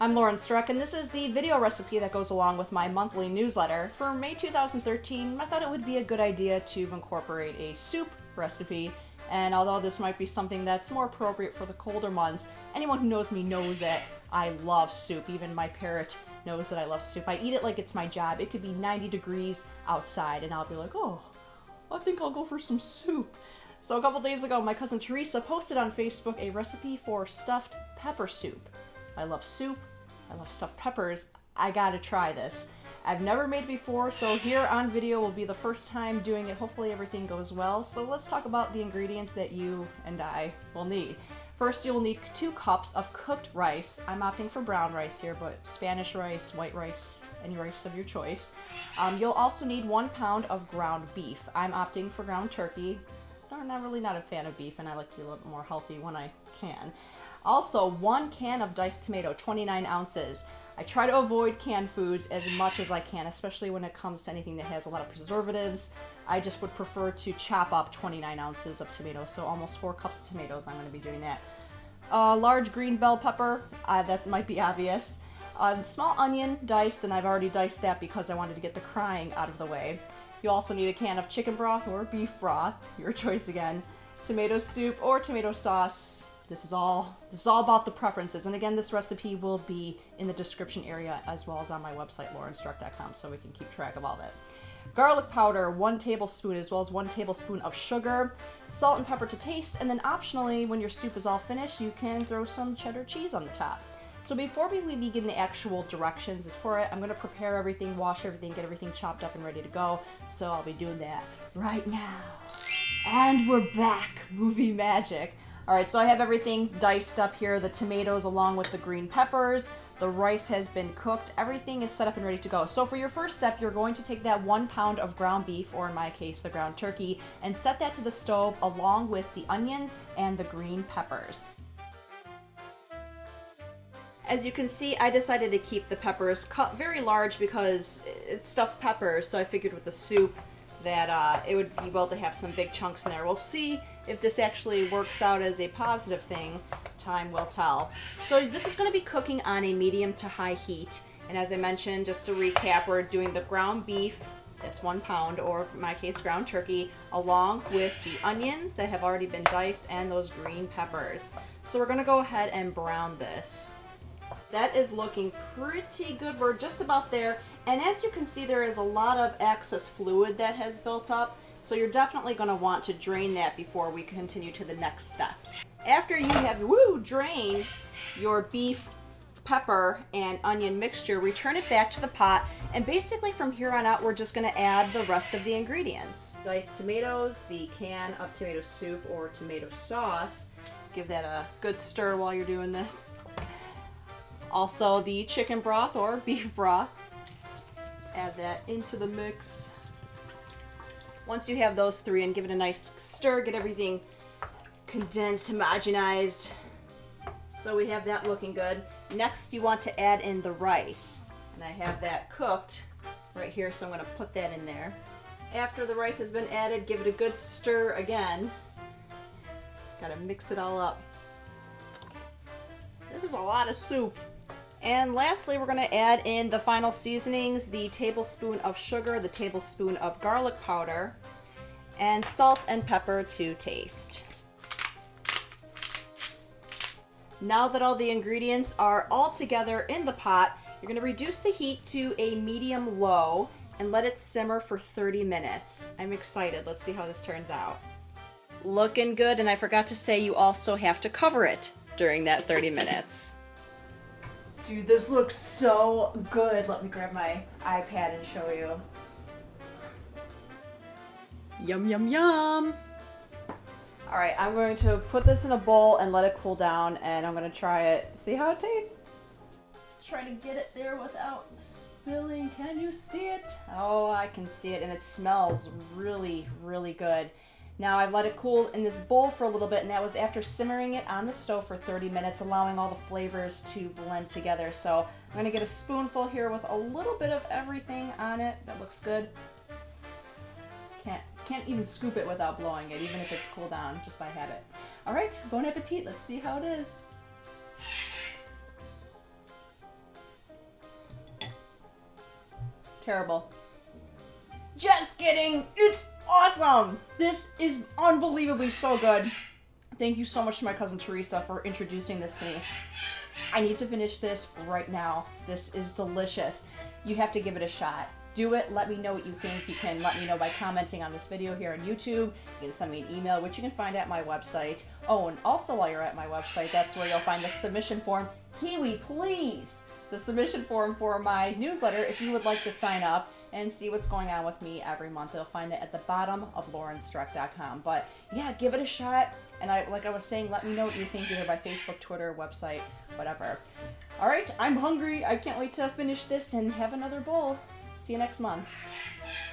I'm Lauren Struck, and this is the video recipe that goes along with my monthly newsletter. For May 2013, I thought it would be a good idea to incorporate a soup recipe, and although this might be something that's more appropriate for the colder months, anyone who knows me knows that I love soup. Even my parrot knows that I love soup. I eat it like it's my job. It could be 90 degrees outside, and I'll be like, oh, I think I'll go for some soup. So a couple days ago, my cousin Teresa posted on Facebook a recipe for stuffed pepper soup. I love soup. I love stuffed peppers. I gotta try this. I've never made it before, so here on video will be the first time doing it. Hopefully everything goes well. So let's talk about the ingredients that you and I will need. First, you'll need 2 cups of cooked rice. I'm opting for brown rice here, but Spanish rice, white rice, any rice of your choice. You'll also need 1 pound of ground beef. I'm opting for ground turkey. I'm not a fan of beef, and I like to be a little bit more healthy when I can. Also, 1 can of diced tomato, 29 ounces. I try to avoid canned foods as much as I can, especially when it comes to anything that has a lot of preservatives. I just would prefer to chop up 29 ounces of tomatoes, so almost 4 cups of tomatoes. I'm going to be doing that. A large green bell pepper, that might be obvious. A small onion diced, and I've already diced that because I wanted to get the crying out of the way. You also need a can of chicken broth or beef broth, your choice again. Tomato soup or tomato sauce. This is all about the preferences. And again, this recipe will be in the description area as well as on my website, laurenstruck.com, so we can keep track of all of it. Garlic powder, 1 tablespoon, as well as 1 tablespoon of sugar, salt and pepper to taste, and then optionally, when your soup is all finished, you can throw some cheddar cheese on the top. So before we begin the actual directions for it, I'm going to prepare everything, wash everything, get everything chopped up and ready to go. So I'll be doing that right now. And we're back, movie magic. Alright, so I have everything diced up here, the tomatoes along with the green peppers. The rice has been cooked. Everything is set up and ready to go. So for your first step, you're going to take that 1 pound of ground beef, or in my case, the ground turkey, and set that to the stove along with the onions and the green peppers. As you can see, I decided to keep the peppers cut very large because it's stuffed peppers, so I figured with the soup that it would be well to have some big chunks in there. We'll see if this actually works out as a positive thing. Time will tell. So this is going to be cooking on a medium to high heat. And as I mentioned, just to recap, we're doing the ground beef, that's 1 pound, or in my case, ground turkey, along with the onions that have already been diced and those green peppers. So we're going to go ahead and brown this. That is looking pretty good. We're just about there. And as you can see, there is a lot of excess fluid that has built up. So you're definitely going to want to drain that before we continue to the next steps. After you have drained your beef, pepper, and onion mixture, return it back to the pot. And basically from here on out, we're just going to add the rest of the ingredients. Diced tomatoes, the can of tomato soup or tomato sauce. Give that a good stir while you're doing this. Also the chicken broth or beef broth. Add that into the mix. Once you have those 3 and give it a nice stir, get everything condensed, homogenized. So we have that looking good. Next you want to add in the rice. And I have that cooked right here, so I'm going to put that in there. After the rice has been added, give it a good stir again. Gotta mix it all up. This is a lot of soup. And lastly, we're going to add in the final seasonings, the tablespoon of sugar, the tablespoon of garlic powder, and salt and pepper to taste. Now that all the ingredients are all together in the pot, you're going to reduce the heat to a medium-low and let it simmer for 30 minutes. I'm excited. Let's see how this turns out. Looking good, and I forgot to say you also have to cover it during that 30 minutes. Dude, this looks so good. Let me grab my iPad and show you. Yum, yum, yum. All right, I'm going to put this in a bowl and let it cool down, and I'm going to try it, see how it tastes. Try to get it there without spilling. Can you see it? Oh, I can see it, and it smells really, really good. Now I've let it cool in this bowl for a little bit, and that was after simmering it on the stove for 30 minutes, allowing all the flavors to blend together. So I'm going to get a spoonful here with a little bit of everything on it. That looks good. Can't even scoop it without blowing it, even if it's cooled down, just by habit. All right, bon appetit. Let's see how it is. Terrible. Just kidding. It's awesome. This is unbelievably so good. Thank you so much to my cousin Teresa for introducing this to me. I need to finish this right now. This is delicious. You have to give it a shot. Do it. Let me know what you think. You can let me know by commenting on this video here on YouTube. You can send me an email, which you can find at my website. Oh, and also while you're at my website, that's where you'll find the submission form. Kiwi, please! The submission form for my newsletter if you would like to sign up and see what's going on with me every month. You'll find it at the bottom of laurenstruck.com. But yeah, give it a shot. And like I was saying, let me know what you think either by Facebook, Twitter, website, whatever. All right, I'm hungry. I can't wait to finish this and have another bowl. See you next month.